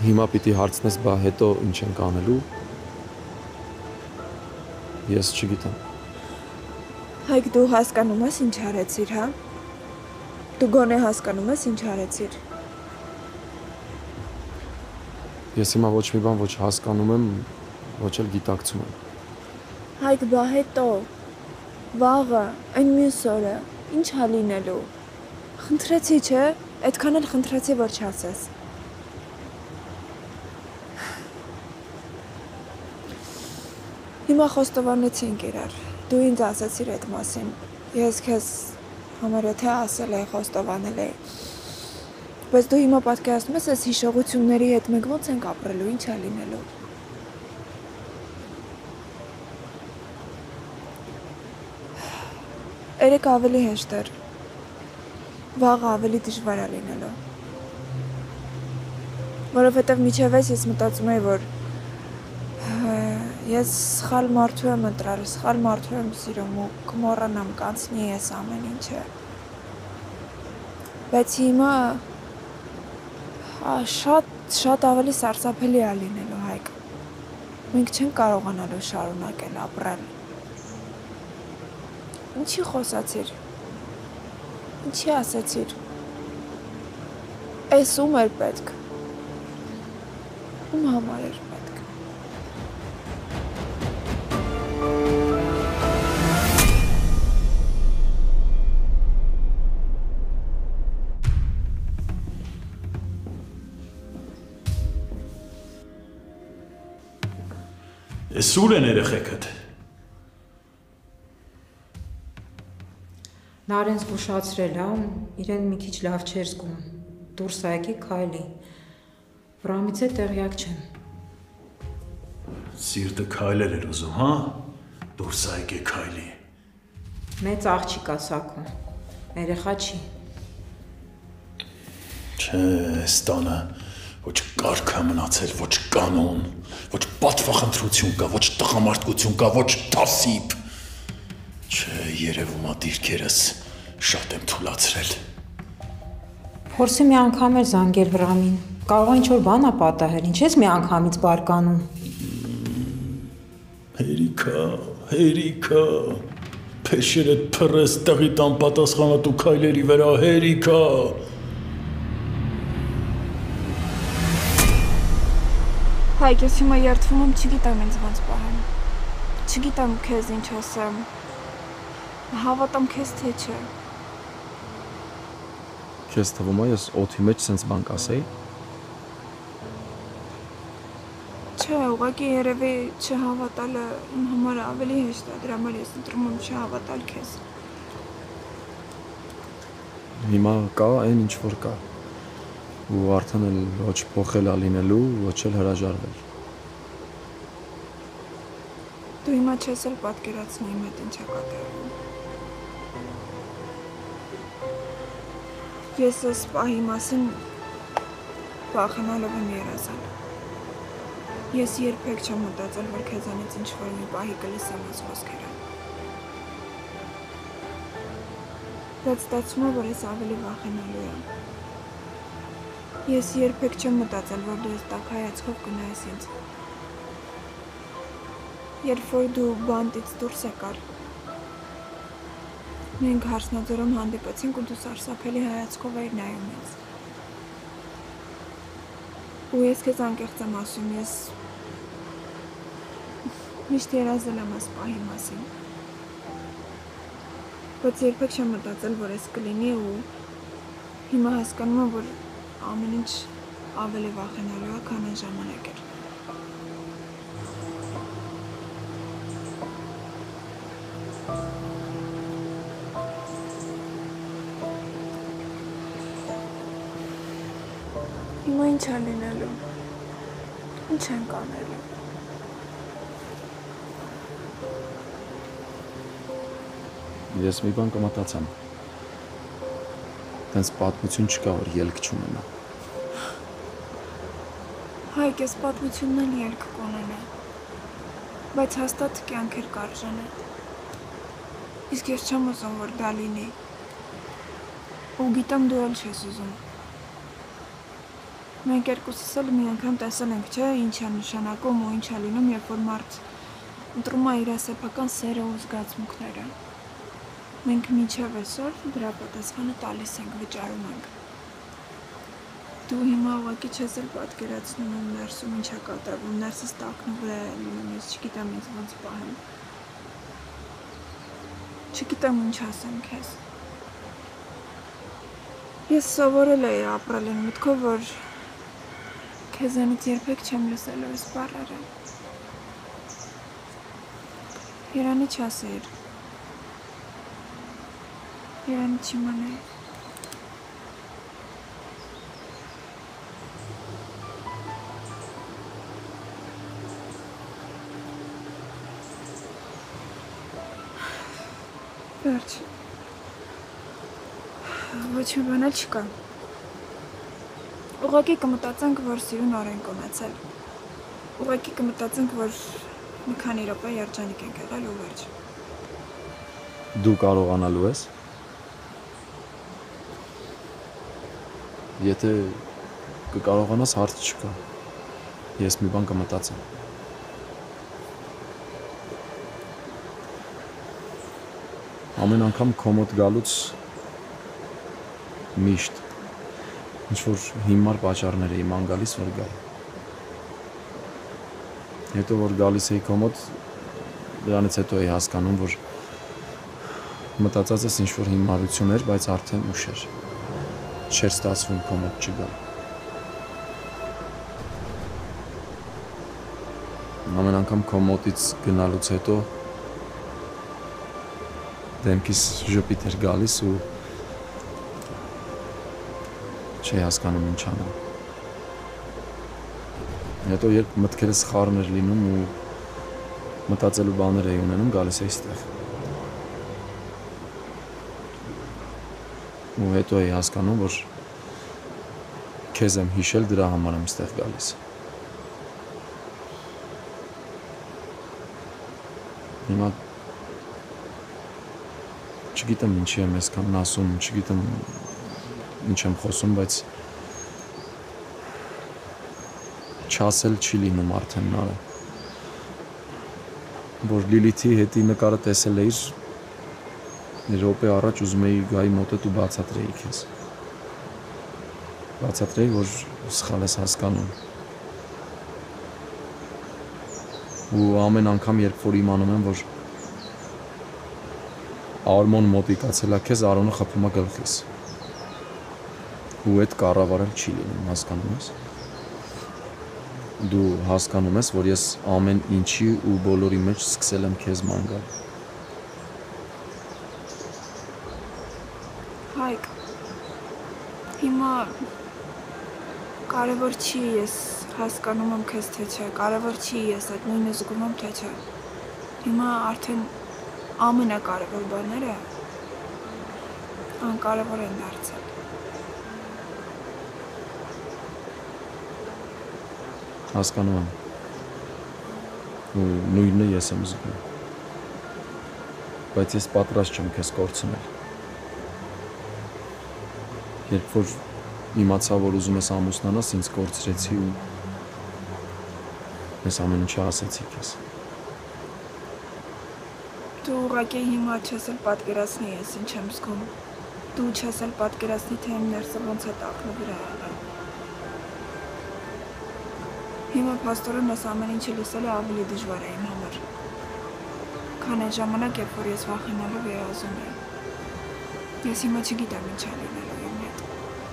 Հիմա պիտի հարցնես, բա հետո ինչ ենք անելու։ Ես չգիտեմ։ Հայկ դու հասկանում ես ինչ արեցիր, հա։ Դու գոնե հասկանում ես ինչ արեցիր։ Ես հիմա ոչ մի բան ոչ հասկանում եմ, ոչ էլ գիտակցում եմ։ Հայկ բա հետո, վաղը, այն մյուս օրը, ինչ ա լինելու։ Խնդրեցի, չէ, այդքան էլ խնդրեցի, որ չասես։ Հիմա խոստովանեցինք իրար, դու ինձ ասացիր այդ մասին, ես քեզ համարը թե ասել էի, խոստովանել էի, բայց դու հիմա պատկերացնում ես այս հիշողությունների հետ մենք ոնց ենք ապրելու, ինչ ա լինելու։ Երեկ ավելի հեշտ էր, վաղը ավելի դժվար ա լինելու, որովհետև մինչև այս ես մտածում էի, որ ես սխալ մարդու եմ ընտրել, սխալ մարդու եմ սիրում ու կմոռանամ կանցնի ես ամեն ինչը։ Բայց հիմա շատ ավելի սարսափելի ա լինելու, Հայկ։ Մենք չենք կարողանալու շարունակել ապրել։ Ինչի խոսացիր։ Ինչի ասացիր։ Էս ում էր պետք։ Ում համար էր պետք։ Ես ուր են երեխեքդ։ Նարեն զգուշացրել ա, իրեն մի քիչ լավ չէր զգում, դուրս ա եկի քայլի, վրամից է տեղյակ չեմ։ Սիրտը քայլել էր ուզում, հա, դուրս ա եկի քայլի։ Մեծ աղջիկ ա սակում, երեխա չի։ Չէ, այս տանը ոչ կարգ ա մնացել, ոչ կանոն, ոչ պատվախնդրություն կա, ոչ տղամարդկություն կա, ոչ թասիբ։ Չէ, երևում ա դիրքերս շատ եմ թուլացրել։ Փորձի մի անգամ էր զանգել Վրամին, կարող ա ինչ-որ բան ա պատահել, ինչ ես մի անգամից բարկանում։ Հերիքա, փեշերդ փռես տեղի տան պատասխանատու քայլերի վրա, հերիքա։ Հայկ, ես հիմա երդվում եմ, չգիտեմ ինձ ոնց պահեմ, չգիտեմ քեզ ինչ ասեմ, հավատամ քեզ թե չէ։ Քեզ թվում ա ես օդի մեջ սենց բան կասեի։ Չէ, ուղղակի երևի չհավատալը իմ համար ավելի հեշտ է, դրա համար ես ընտրում եմ չհավատալ քեզ։ Հիմա կա այն ինչ որ կա։ Ու արդեն էլ ոչ փոխել ա լինելու, ոչ էլ հրաժարվել։ Դու հիմա չես էլ պատկերացնի իմ հետ ինչ է կատարվում։ Ես այս պահի մասին վախենալով եմ երազել։ Ես երբեք չեմ մտածել, որ քեզանից ինչ-որ մի պահի կլսեմ այս խոսքերը։ Բայց ստացվում է, որ ես ավելի վախենալու եմ։ Ես երբեք չեմ մտածել, որ դու ես տաք հայացքով կնայես ինձ։ Երբ որ դու բանտից դուրս եկար, մենք Հարսնաձորում հանդիպեցինք ու դու սարսափելի հայացքով էիր նայում ինձ։ Ու ես քեզ անկեղծ եմ ասում, ես միշտ երազել եմ այս պահի մասին։ Բայց երբեք չեմ մտածել, որ այս կլինի ու հիմա հասկանում եմ, որ ամեն ինչ ավելի վախենալու է, քան այն ժամանակ էր։ Հիմա ինչ ա լինելու։ Ինչ ենք անելու։ Ես մի բան կմտածեմ։ Տենց պատմություն չկա, որ ելք չունենա։ Հայկ, ես պատմությունն էլ ելք կունենա, բայց հաստատ կյանքեր կարժանե։ Իսկ ես չեմ ուզում, որ դա լինի։ Ու գիտեմ դու էլ չես ուզում։ Մենք երկուսս էլ մի անգամ տեսել ենք, չէ, ինչ է նշանակում ու ինչ է լինում, երբ որ մարդ ընտրում է իր սեփական սերը ու զգացմունքները։ Մենք մինչև այսօր դրա պատասխանը տալիս ենք, վճարում ենք։ Դու հիմա ուղղակի չես էլ պատկերացնում իմ ներսում ինչ է կատարվում, ներսս տակն ու վրա է լինում, ես չգիտեմ ինձ ոնց պահեմ։ Չգիտեմ ինչ ասեմ քեզ։ Ես սովորել էի ապրել այն մտքով, որ քեզանից երբեք չեմ լսել այս բառերը։ Երանի չասեիր։ Երանի չիմանայի։ Վերջ։ Ոչ մի բան էլ չկա։ Ուղղակի կմտածենք, որ սիրուն օր ենք ունեցել։ Ուղղակի կմտածենք, որ մի քանի րոպե երջանիկ ենք եղել ու վերջ։ Դու կարողանալու ես։ Եթե կկարողանաս, հարց չկա։ Ես մի բան կմտածեմ։ Ամեն անգամ քո մոտ գալուց միշտ ինչ-որ հիմար պատճառներ էի ման գալիս, որ գայի։ Հետո որ գալիս էի քո մոտ, դրանից հետո էի հասկանում, որ մտածած ես ինչ-որ հիմարություն էր, բայց արդեն ուշ էր։ Չէր ստացվում քո մոտ չգալ։ Ամեն անգամ քո մոտից գնալուց հետո դեմքիս ժպիտ էր գալիս ու չի հասկանում ինչ անեմ։ Հետո երբ մտքերս խառն էր լինում ու մտածելու բաներ էի ունենում, գալիս էի ստեղ։ Ու հետո էի հասկանում, որ քեզ եմ հիշել, դրա համար եմ ստեղ գալիս։ Հիմա չգիտեմ ինչի եմ այսքան ասում, չգիտեմ ինչ եմ խոսում, բայց չասել չի լինում արդեն նարը։ Որ Լիլիթի հետի նկարը տեսել էիր, րոպե առաջ ուզում էի գայի մոտդ ու բացատրեի քեզ։ Բացատրեի, որ սխալ ես հասկանում։ Ու ամեն անգամ, երբ որ իմանում եմ, որ Արմոն մոտիկացել է քեզ, Արոնը խփում է գլխիս։ Ու այդ կառավարել չի լինում, հասկանում ես։ Դու հասկանում ես, որ ես ամեն ինչի ու բոլորի մեջ սկսել եմ քեզ ման գալ։ Հայկ, հիմա կարևոր չի ես հասկանում եմ քեզ թե չէ, կարևոր չի ես այդ նույնը զգում եմ թե չէ։ Հիմա արդեն ամենակարևոր բաները անկարևոր են դարձել։ Հասկանում եմ։ Ու նույնը ես եմ զգում։ Բայց ես պատրաստ չեմ քեզ կորցնել։ Երբ որ իմացա, որ ուզում ես ամուսնանաս, ինձ կորցրեցի ու ես ամեն ինչը ասեցի քեզ։ Դու ուղղակի հիմա չես էլ պատկերացնի ես ինչ եմ զգում։ Դու չես էլ պատկերացնի, թե իմ ներսը ոնց է տակնու վրա եղել։ Հիմա փաստորեն այս ամեն ինչը լսելը ավելի դժվար է իմ համար։ Քան այն ժամանակ, երբ որ ես վախենալով երազում էի։ Ես հիմա չգիտեմ ինչ է լինելու իմ հետ։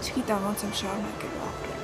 Չգիտեմ ոնց եմ շարունակելու ապրել։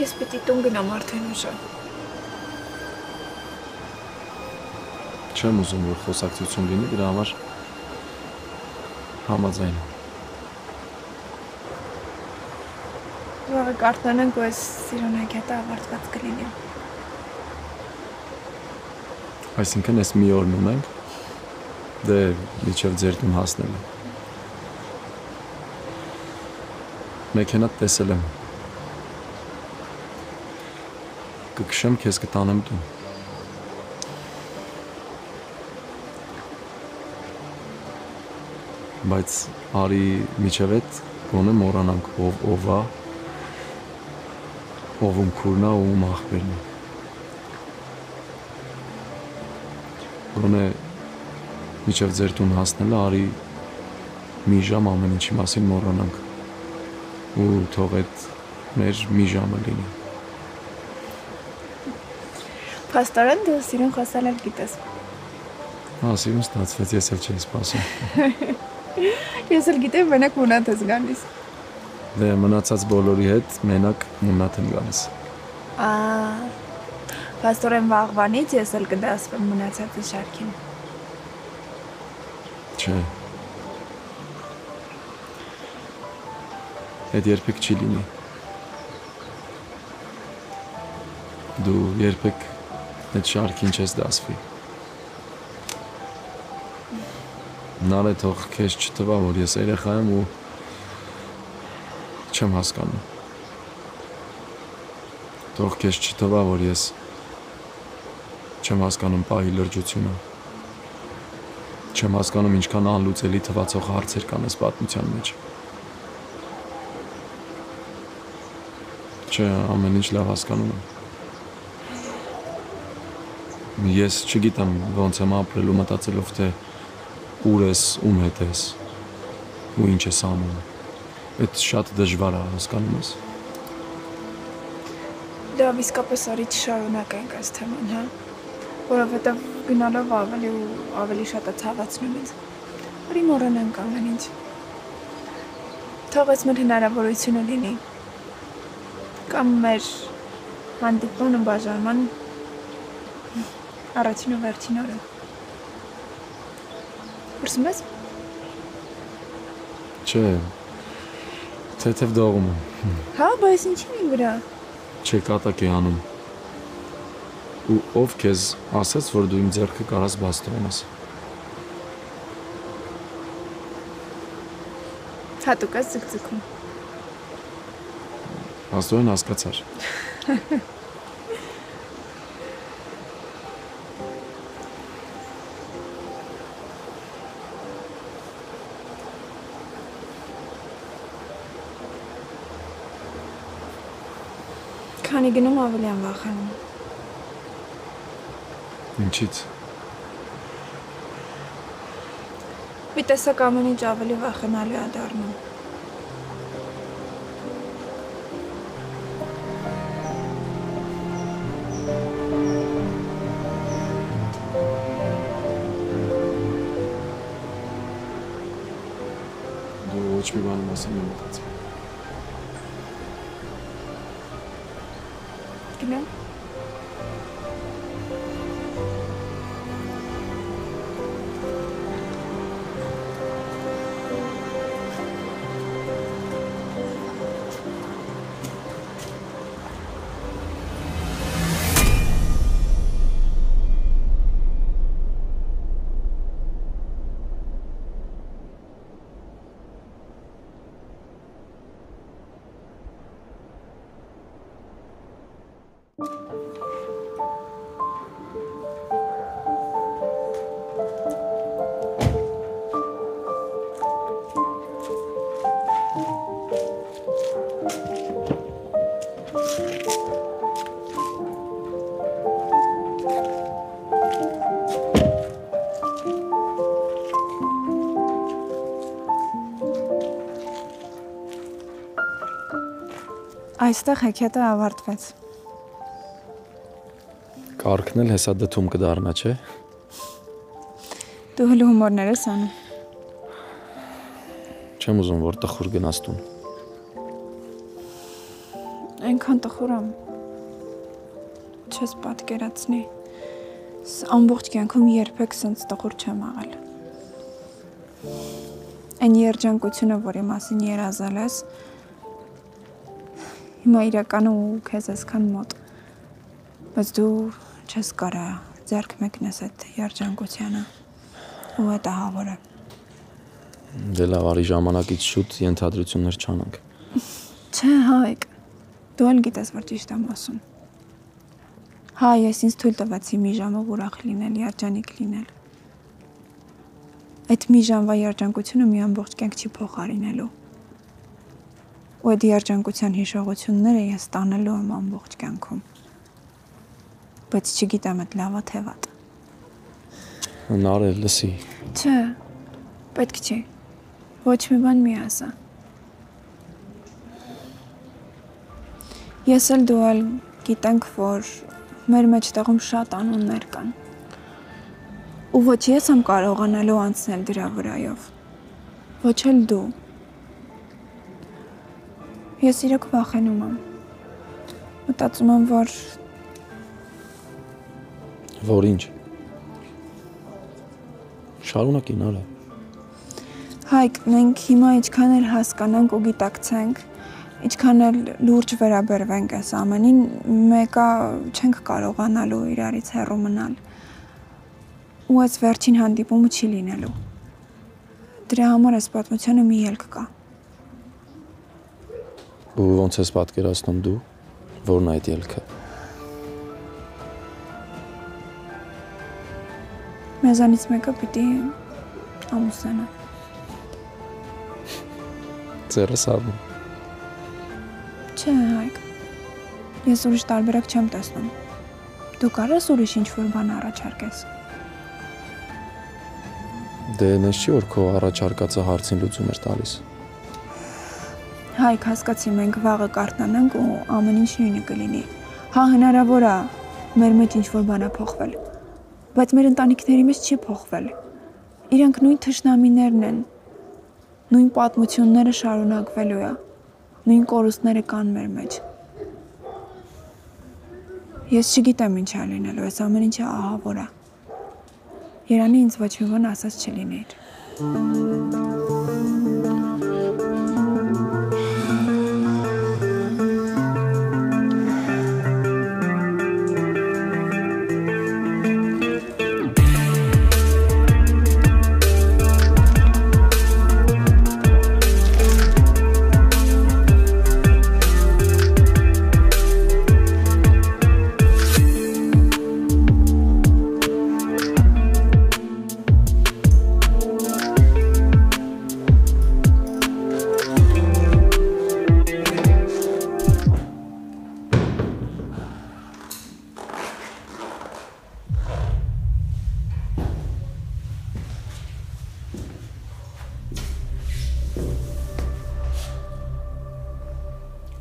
Ես պիտի տուն գնամ արդեն ուշը։ Չեմ ուզում, որ խոսակցություն լինի, դրա համար համաձայն եմ։ Վաղը կարթնանանք ու այս սիրունագետը ավարտված կլինի։ Այսինքն այս մի օրն ունենք, դե միջև ձեր տուն հասնել եմ։ Մեքենատ տեսել եմ։ Կքշեմ քեզ կտանեմ տուն։ Բայց արի միջև այդ գոնե մոռանանք ով է, ով ում քուրն է, ում աղբերն է։ Գոնե միջև ձեր տուն հասնելը արի մի ժամ ամեն ինչի մասին մոռանանք ու թող այդ մեր մի ժամը լինի։ Փաստորեն դու սիրուն խոսալ էլ գիտես։ Հա, սիրուն ստացվեց, ես էլ չէի սպասում։ Ես էլ գիտեմ մենակ մունատ ես գալիս։ Դե մնացած բոլորի հետ մենակ մունատ եմ գալիս։ Փաստորեն վաղվանից ես էլ կդասվեմ մնացածի շարքին։ Չէ։ Այդ երբեք չի լինի։ Դու երբեք այդ շարքին չես դասվի։ Նարե թող քեզ չթվա, որ ես երեխա եմ ու չեմ հասկանում։ Թող քեզ չթվա, որ ես չեմ հասկանում պահի լրջությունը։ Չեմ հասկանում ինչքան անլուծելի թվացող հարցեր կան այս պատմության մեջ։ Չէ, ամեն ինչ լավ հասկանում եմ։ Ես չգիտեմ ոնց եմ ապրելու մտածելով, թե ուր ես, ում հետ ես ու ինչ ես անում։ Այդ շատ դժվար է, հասկանում ես։ Լավ, իսկապես արի չշարունակենք այս թեման, հա։ Որովհետև գնալով ավելի ու ավելի շատ է ցավացնում ինձ։ Արի մոռանանք ամեն ինչ։ Թող այս մեր հնարավորությունը լինի։ Կամ մեր հանդիպման ու բաժանման առաջին ու վերջին օրը։ Ուրսում ես։ Չէ, թեթև դողում եմ։ Հա, բայց ինչի՞ վրա։ Չէ, կատակ է անում։ Ու ով քեզ ասաց, որ դու իմ ձեռքը կարաս բաց թողնես։ Հատուկ ես ձգձգում։ Աստորեն հասկացար։ Քանի գնում ավելի եմ վախենում։ Ինչից։ Մի տեսակ ամեն ինչ ավելի վախենալի է դառնում։ Դու ոչ մի բանի մասին եմ մտածում։ Գնամ։ Այստեղ հեքիաթը ավարտվեց։ Կարգն էլ հեսա դդում կդառնա, չէ։ Դու հլու հումորներ ես անում։ Չեմ ուզում, որ տխուր գնաս տուն։ Այնքան տխուր եմ։ Չես պատկերացնի։ Ամբողջ կյանքում երբեք սենց տխուր չեմ աղել։ Այն երջանկությունը, որի մասին երազել ես, հիմա իրականում ու քեզ այսքան մոտ։ Բայց դու չես կարա ձեռք մեկնես այդ երջանկությանը ու այդ ահավորը։ Դե լավ, արի ժամանակից շուտ ենթադրություններ չանանք։ Չէ, Հայկ, դու էլ գիտես, որ ճիշտ եմ ասում։ Հա, ես ինձ թույլ տվեցի մի ժամով ուրախ լինել, երջանիկ լինել։ Այդ մի ժամվա երջանկությունը մի ամբողջ կյանք չի փոխարինելու։ Ու այդ երջանկության հիշողությունները ես տանելու եմ ամբողջ կյանքում։ Բայց չգիտեմ այդ լավա թե վատ։ Հնարել լսի։ Չէ, պետք չի։ Ոչ մի բան մի ասա։ Ես էլ դու էլ գիտենք, որ մեր մեջտեղում շատ անուններ կան։ Ու ոչ ես եմ կարողանալու անցնել դրա վրայով։ Ոչ էլ դու։ Ես իրոք վախենում եմ։ Մտածում եմ, Որ ինչ։ Շարունակի Նարը։ Հայկ, մենք հիմա ինչքան էլ հասկանանք ու գիտակցենք, ինչքան էլ լուրջ վերաբերվենք այս ամենին, մեկը չենք կարողանալու իրարից հեռու մնալ։ Ու այս վերջին հանդիպումը չի լինելու։ Դրա համար այս պատմությանը մի ելք կա։ Ու ոնց ես պատկերացնում դու, որն այդ ելքը։ Մեզանից մեկը պիտի ամուսնանա։ Ձեռս առնում։ Չէ, Հայկ, ես ուրիշ տարբերակ չեմ տեսնում։ Դու կարես ուրիշ ինչ-որ բան առաջարկես։ Դե նես չի, որ քո առաջարկածը հարցին լուծում էր տալիս։ Հայկ, հասկացի, մենք վաղը կարթնանանք ու ամեն ինչ նույնը կլինի։ Հա, հնարավոր է մեր մեջ ինչ-որ բան է փոխվել, բայց մեր ընտանիքների մեջ չի փոխվել։ Իրանք նույն թշնամիներն են, նույն պատմությունները շարունակվելու է, նույն կորուստները կան մեր մեջ։ Ես չգիտեմ ինչ է լինելու, այս ամեն ինչը ահավոր է։ Երանի ինձ ոչ մի բան ասած չլիներ։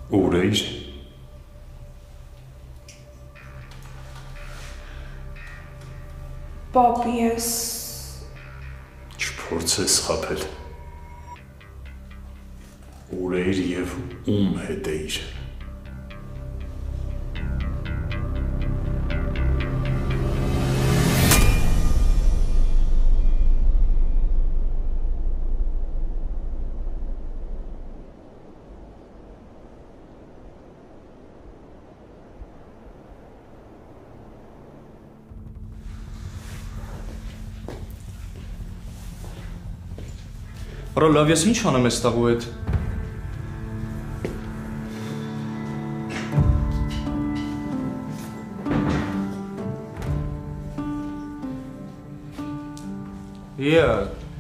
Ուր էիր։ Պապ, ես Չփորձես խաբել։ Ուր էիր և ում հետ էիր։ Արա լավ, ես ինչ անեմ այս տաղու հետ։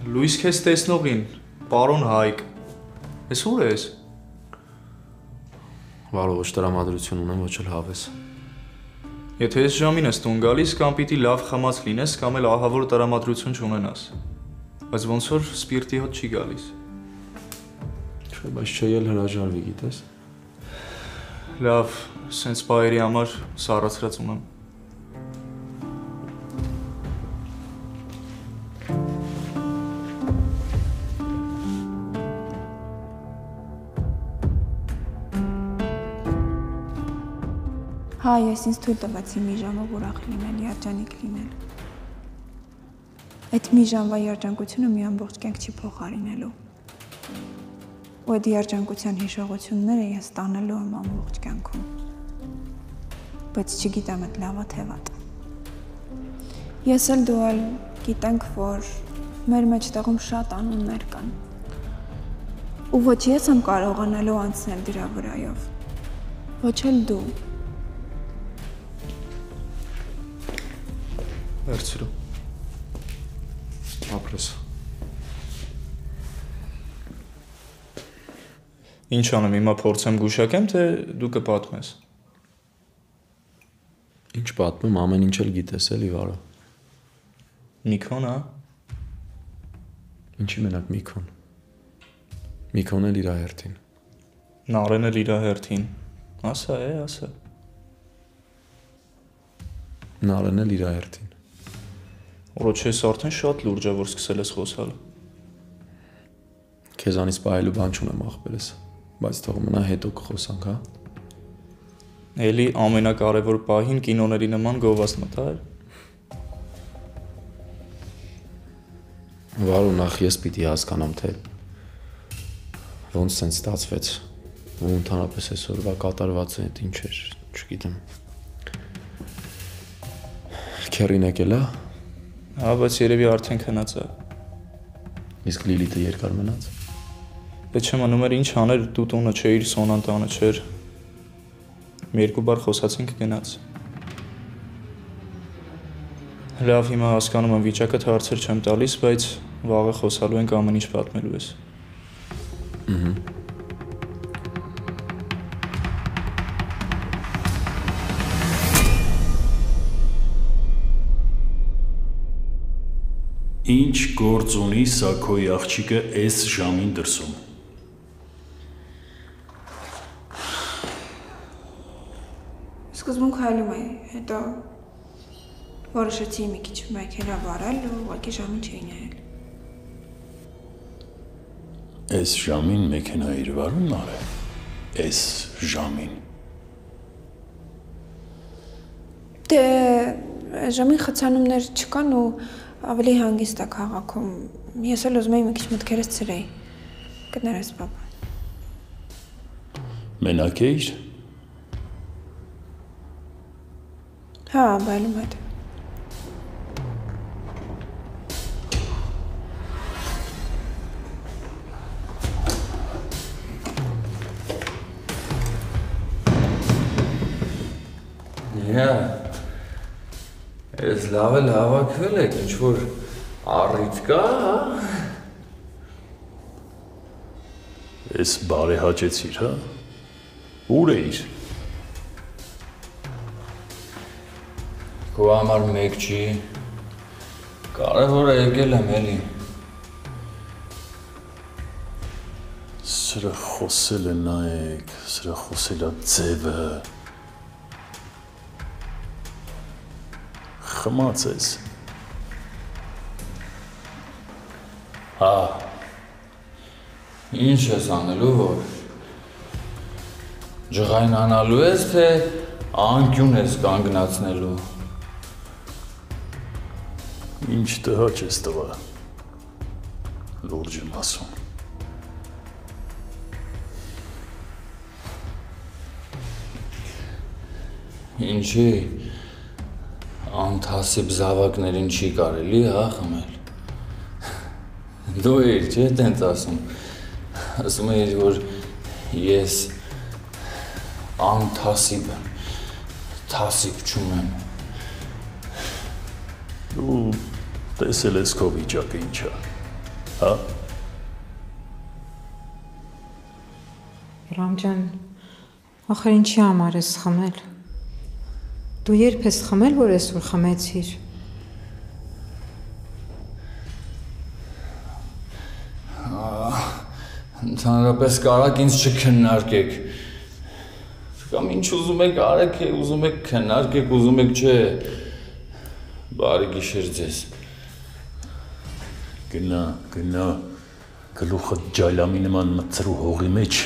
Լույս քեզ տեսնողին, պարոն Հայկ, ես ուր ես։ Վարո ոչ տրամադրություն ունեմ, ոչ էլ հավես։ Եթե ես ժամին ես տուն գալիս, կամ պիտի լավ խմած լինես, կամ էլ ահավոր տրամադրություն չունենաս։ Բայց ոնց որ սպիրտի հոտ չի գալիս։ Չէ, բայց չէ էլ հրաժարվի, գիտես։ Լավ, սենց բայերի համար սառացրած ունեմ։ Հա, ես ինձ թույլ տվեցի մի ժամով ուրախ լինել, երջանիկ լինել։ Այդ մի ժամվա երջանկությունը մի ամբողջ կյանք չի փոխարինելու։ Ու այդ երջանկության հիշողությունները ես տանելու եմ ամբողջ կյանքում։ Բայց չգիտեմ այդ լավա թե վատ։ Ես էլ դու էլ գիտենք, որ մեր մեջտեղում շատ անուններ կան։ Ու ոչ ես եմ կարողանալու անցնել դրա վրայով։ Ոչ էլ դու։ Վերցրու։ Ապրես։ Ինչ անեմ, հիմա փորձեմ գուշակեմ, թե դու կպատմես։ Ինչ պատմում, ամեն ինչ էլ գիտես էլի, Վարո։ Միքոն, հա։ Ինչի մենակ Միքոն։ Միքոն էլ իր հերթին։ Նարեն էլ իր հերթին։ Ասա, ասա։ Նարեն էլ իր հերթին։ Որոչ ես արդեն շատ լուրջ է, որ սկսել ես խոսալ։ Քեզանից պահելու բան չունեմ ախպերս, բայց թող մնա հետո կխոսանք, հա։ Էլի ամենակարևոր պահին կինոների նման գովաստ մտա։ Վարո, նախ ես պիտի հասկանամ, թե ոնց սենց ստացվեց, ու ընդհանրապես այսօրվա կատարվածը այդ ինչ էր, չգիտեմ։ Քերին եկել է։ Հա, բայց երևի արդեն քնած է։ Իսկ Լիլիթը երկար մնաց։ Դե չմանում էր ինչ աներ, դու տունը չէիր, Սոնան տանը չէր։ Մի երկու բար խոսացինք գնաց։ Լավ, հիմա հասկանում եմ վիճակը հարցեր չեմ տալիս, բայց վաղը խոսալու ենք ամեն ինչ պատմելու ես։ Ինչ գործ ունի սա քո աղջիկը այս ժամին դրսում։ Սկզբում քայլում էի, հետո որոշեցի մի քիչ մեքենա վարել ու ուղղակի ժամին չէի նայել։ Այս ժամին մեքենա իր վարումն արե։ Այս ժամին։ Դե ժամին խցանումներ չկան ու ավելի հանգիստ է քաղաքում։ Ես էլ ուզում էի մի քիչ մտքերս ցրեի։ Կներես, պապա։ Մենակ էիր։ Հա, բայլում հետ։ Ես լավ էլ հավաքվել եք, ինչ-որ առիթ կա, հա։ Ես բարեհաճեցիր, հա։ Ուր էիր։ Քո համար մեկ չի, կարևոր է եկել եմ էլի։ Սրա խոսել է նայեք, սրա խոսել է ձևը։ Խմած ես։ Հա։ Ինչ ես անելու, որ ջղայնանալու ես, թե անկյուն ես կանգնացնելու։ Ինչ տհաճ ես տղա։ Լուրջ եմ ասում։ Ինչի անթասիբ զավակներին չի կարելի, հա, խմել։ Դու էիր, չէ՞ տենց ասում։ Ասում էիր, որ ես անթասիբ եմ, թասիբ չունեմ։ Դու տեսել ես քո վիճակը ինչ է, հա։ Ռամ ջան, ախր ինչի համար ես խմել։ Դու երբ ես խմել, որ այսօր խմեցիր։ Ընդհանրապես կարաք ինձ չքննարկեք։ Կամ ինչ ուզում եք արեք, ուզում եք քննարկեք, ուզում եք չէ։ Բարի գիշեր ձեզ։ Գնա, գլուխը ջայլամի նման մտցրու հողի մեջ,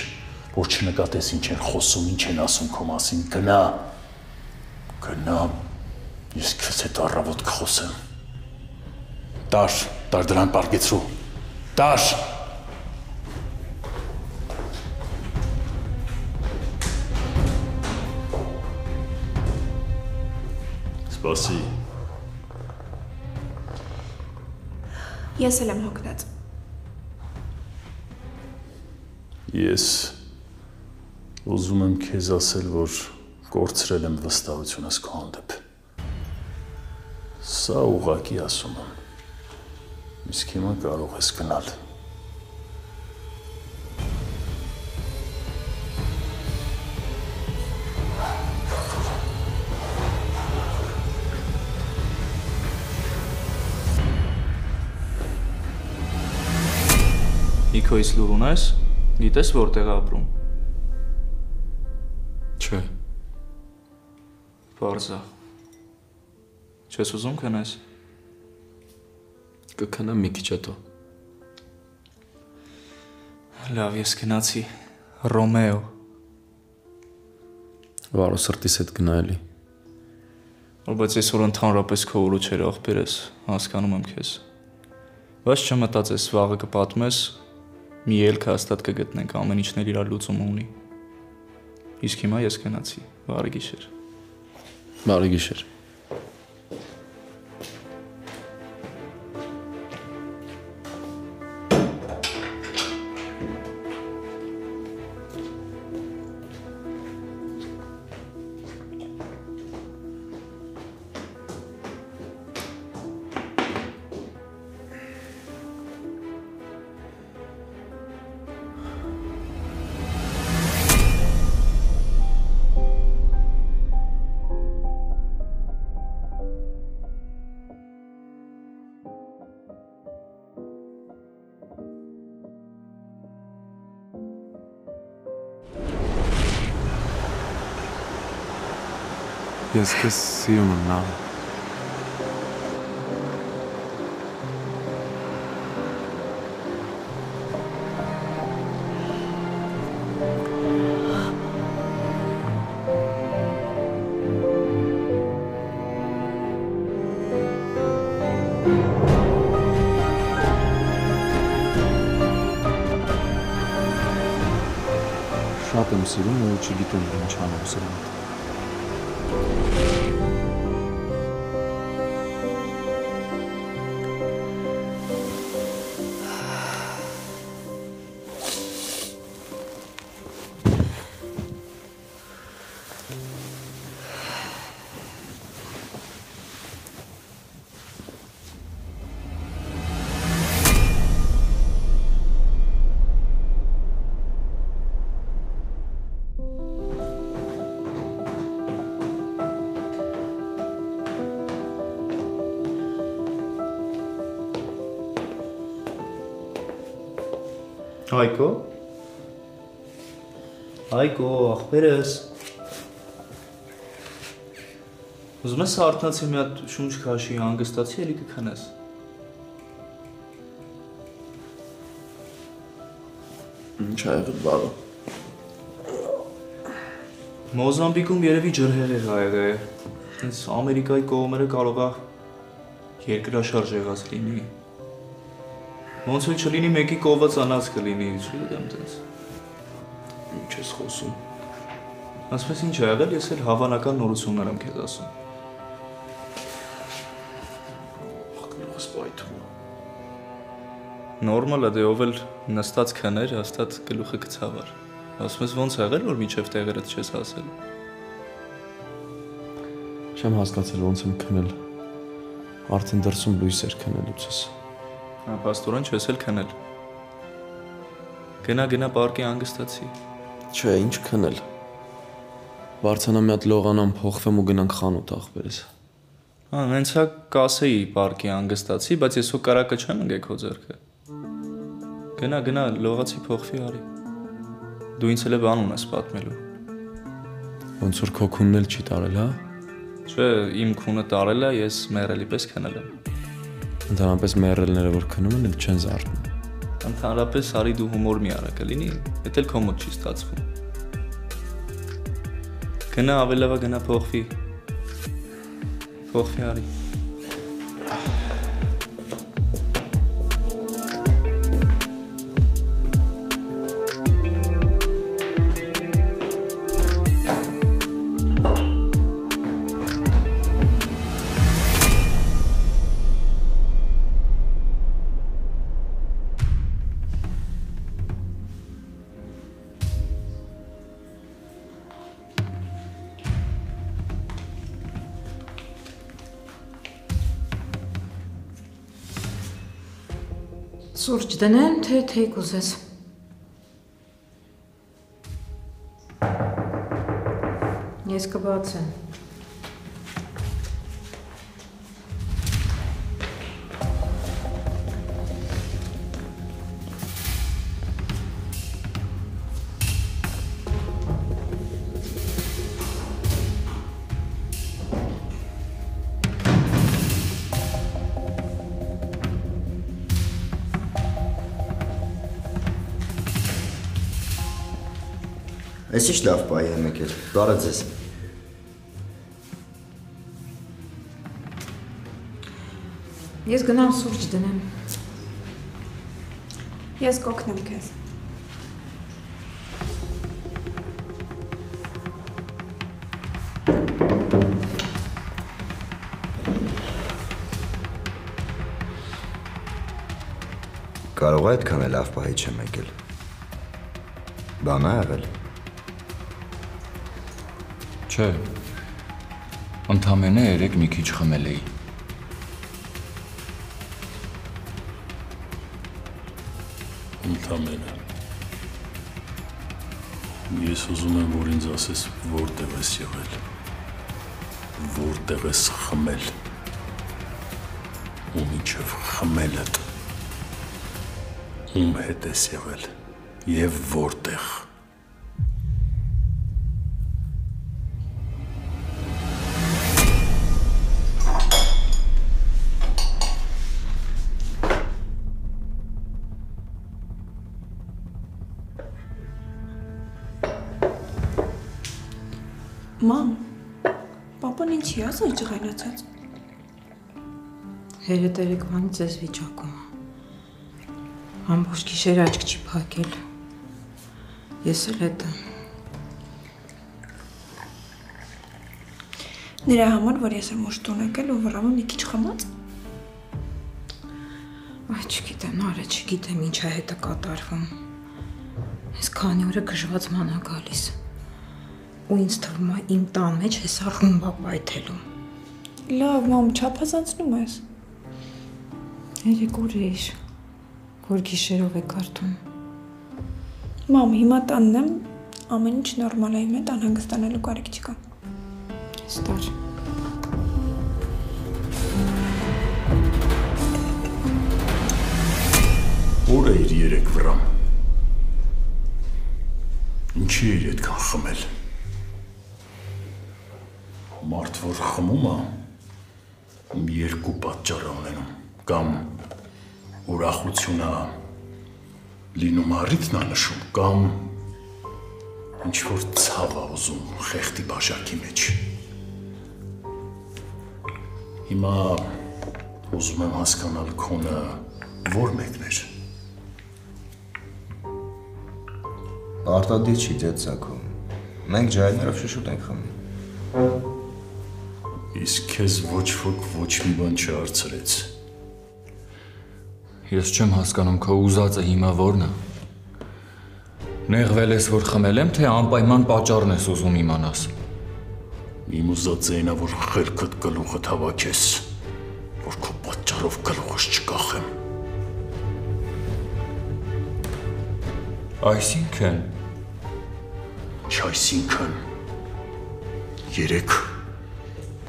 որ չնկատես ինչ են խոսում, ինչ են ասում քո մասին, գնա։ Գնամ, ես քեզ հետ առավոտ կխոսեմ։ Դար դրան պարգեցրու։ Դար։ Սպասի։ Ես էլ եմ հոգնած։ Ես ուզում եմ քեզ ասել, որ կորցրել եմ վստահությունս քո հանդեպ։ Սա ուղղակի ասում եմ։ Իսկ հիմա կարող ես գնալ։ Իքոյից լուր ունես, գիտես որտեղ ապրում։ Չէ, Պարզա։ Չես ուզում քնես։ կքնեմ մի քիչ հետո։ Լավ, ես գնացի։ Ռոմեո։ Վարո սրտիս հետ գնա էլի։ Բայց այսօր ընդհանրապես քո ուռու չեր աղբեր ես, հասկանում եմ քեզ։ Բայց չմտածես, վաղը կպատմես, մի ելք հաստատ կգտնենք, ամեն ինչն էլ իր լուծումը ունի։ Իսկ հիմա ես գնացի, բարի գիշեր։ Բարի գիշեր։ Ես քեզ սիրում եմ, Նավա։ Շատ եմ սիրում ու չգիտեմ ինչ անեմ սրա հետ։ Հայկո։ Հայկո, աղբերս։ Ուզում ես արթնացի մի հատ շունչ քաշի, հանգստացի, էլի կքնես։ Ինչ ա եղել, Վարո։ Մոզամբիկում երևի ջրհեղեղ ա եղել։ Հենց Ամերիկայի կողմերը կարող ա երկրաշարժ եղած լինի։ Ոնց էլ չլինի մեկի կոված անած կլինի, չգիտեմ տենց։ Ինչ ես խոսում։ Ասպես ինչ ա եղել, ես էլ հավանական նորություններ եմ քեզ ասում։ Աղտնողս պայթում։ Նորմալ է, դե ով էլ նստած քներ, հաստատ գլուխը կցավար։ Ասում ես ոնց ա եղել, որ միջև տեղերդ չես հասել։ Չեմ հասկացել ոնց եմ քնել։ Արդեն դրսում լույս էր քնելուցս։ Պաստորեն չես էլ քնել։ Գնա պարկի հանգստացի։ Չէ, ինչ քնել։ Վարցանամ մի հատ լողանամ, փոխվեմ ու գնանք խանութ աղբերս։ Հենց հա կասեի պարկի հանգստացի, բայց ես ու կարակը չեմ ընկե քո ձեռքը։ Գնա, լողացի փոխվի արի։ Դու ինձ էլ բան ունես պատմելու։ Ոնց որ քո քունն էլ չի տարել, հա։ Չէ, իմ քունը տարել է, ես մեռելի պես քնել եմ։ Ընդհանրապես մեռելները որ քնում են, էլ չեն զարթնում։ Ընդհանրապես արի դու հումոր մի արա կլինի, դա էլ քո մոտ չի ստացվում։ Գնա ավելավա գնա փոխվի։ Կողքի արի։ Սուրճ դնեմ, թե թեյք ուզես։ Ես կբացեմ։ Այս ինչ լավ պահի եմ եկել, բարը ձեզ։ Ես գնամ սուրճ դնեմ։ Ես կօգնեմ քեզ։ Կարող է այդքան լավ պահի չեմ եկել։ Բան ա եղել։ Չէ, ընդամենը երեք մի քիչ խմել էի։ Ընդամենը։ Ես ուզում եմ, որ ինձ ասես, որտեղ ես եղել, որտեղ ես խմել, ու մինչև խմելդ, ում հետ ես եղել, և որտեղ։ Մամ, պապան ինչի ասա ջղայնացած։ Հերետ երեկվանից ես վիճակում։ Ամբողջ գիշեր աչք չի փակել։ Ես էլ հետը։ Նրա համար, որ ես եմ ուշ տուն եկել ու վռամը մի քիչ խմած։ Այ չգիտեմ, Նարէ, չգիտեմ ինչ է հետը կատարվում։ Ես քանի օր է գժված մանա գալիս։ Ու ինձ թվում է իմ տան մեջ հեսա ռումբա պայթելում։ Լավ, մամ, չափազանցնում ես։ Երեք ուրիշ, որ գիշերով է կարդում։ Մամ, հիմա տանն եմ, ամեն ինչ նորմալ է, իմ հետ անհանգստանալու կարիք չկա։ Ստար։ Ուր է իր երեք վրամ։ Ինչի էր այդքան խմել։ Մարդ, որ խմում է, երկու պատճառ է ունենում, կամ ուրախություն է լինում առիթն է նշում, կամ ինչ-որ ցավ է ուզում խեղդի բաժակի մեջ։ Հիմա ուզում եմ հասկանալ քոնը որ մեկն էր։ Արտադիր չի ձեզ ցակում։ Մենք ջայներով շշուտ ենք խմում։ Իսկ քեզ ոչ ոք ոչ մի բան չհարցրեց։ Ես չեմ հասկանում քո ուզածը հիմա որն է։ Նեղվել ես, որ խմել եմ, թե անպայման պատճառն ես ուզում իմանաս։ Իմ ուզածը այնա, որ խելքդ գլուխդ հավաքես, որ քո պատճառով գլուխս չկախեմ։ Այսինքն։ Չայսինքն։ Երեք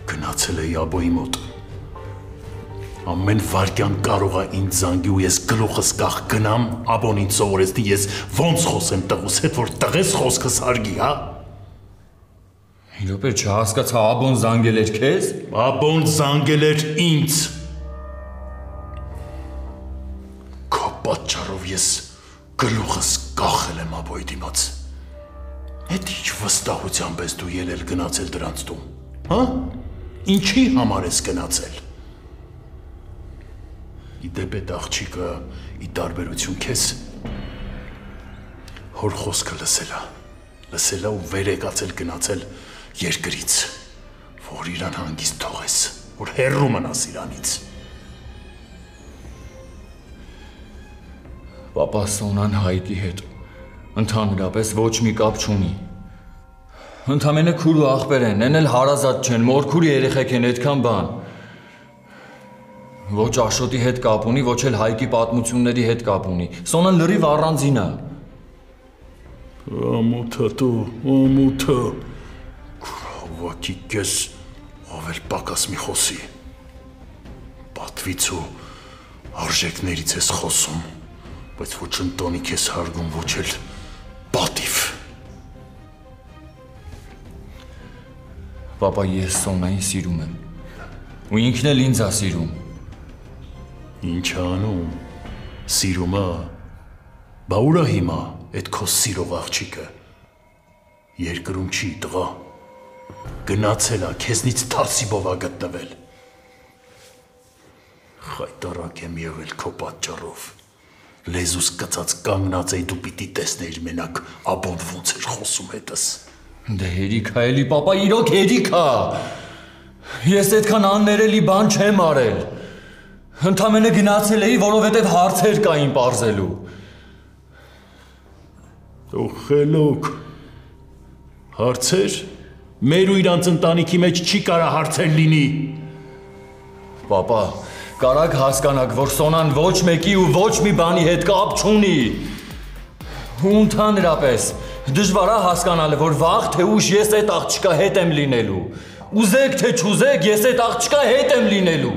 գնացել էի աբոյի մոտ։ Ամեն վարկյան կարող է ինձ զանգի ու ես գլուխս կախ գնամ, աբոն ինձ սովորեցնի, ես ոնց խոսեմ տղուս հետ, որ տղես խոսքս հարգի, հա։ Իրոք չհասկացա, աբոն զանգել էր քեզ։ Աբոն զանգել էր ինձ։ Քո պատճառով ես գլուխս կախել եմ աբոյի դիմաց։ Էդ ինչ վստահությամբ ես դու ելել գնացել դրանց տուն, հա։ Ինչի համար ես գնացել։ Իդեպ այդ աղջիկը ի տարբերություն քեզ հոր խոսքը լսել է ու վեր եկածել գնացել երկրից, որ իրան հանգիստ թողես, որ հեռու մնաս իրանից։ Պապա Սոնան Հայկի հետ ընդհանրապես ոչ մի կապ չունի։ Ընդամենը քուր ու աղբեր են, են էլ հարազատ չեն, մորքուր երեխեք են այդքան բան։ Ոչ Աշոտի հետ կապ ունի, ոչ էլ Հայկի պատմությունների հետ կապ ունի։ Սոնան լրիվ առանձին է։ Ամութը դու, ամութը։ Քրավակի կես ով էլ պակաս մի խոսի։ Պատվից ու արժեքներից ես խոսում, բայց ոչ ընտանիք ես հարգում, ոչ էլ պատիվ։ Պապա, ես Սոնային սիրում եմ։ Ու ինքն էլ ինձ է սիրում։ Ինչ անում, սիրում է, բա ուր է հիմա այդ քո սիրող աղջիկը, երկրում չի տղա, գնացել է, քեզնից թարսիբով է գտնվել, խայտարակ եմ եղել քո պատճառով, լեզուս կծած կանգնած էի դու պիտի տեսնեիր մենակ աբոն ոնց էր խոսում հետս։ Դե հերիք է էլի, պապա, իրոք հերիք է, ես այդքան աններելի բան չեմ արել, ընդամենը գնացել էի, որովհետև հարցեր կային պարզելու։ Դու խելոք, հարցեր, մեր ու իրանց ընտանիքի մեջ չի կարա հարցեր լինի։ Պապա, կարակ հասկանաք, որ Սոնան ոչ մեկի ու ոչ մի բանի հետ կապ չունի։ Ու ընդհանրապես, դժվար է հասկանալը, որ վաղ թե ուշ ես այդ աղջկա հետ եմ լինելու։ Ուզեք թե չուզեք, ես այդ աղջկա հետ եմ լինելու։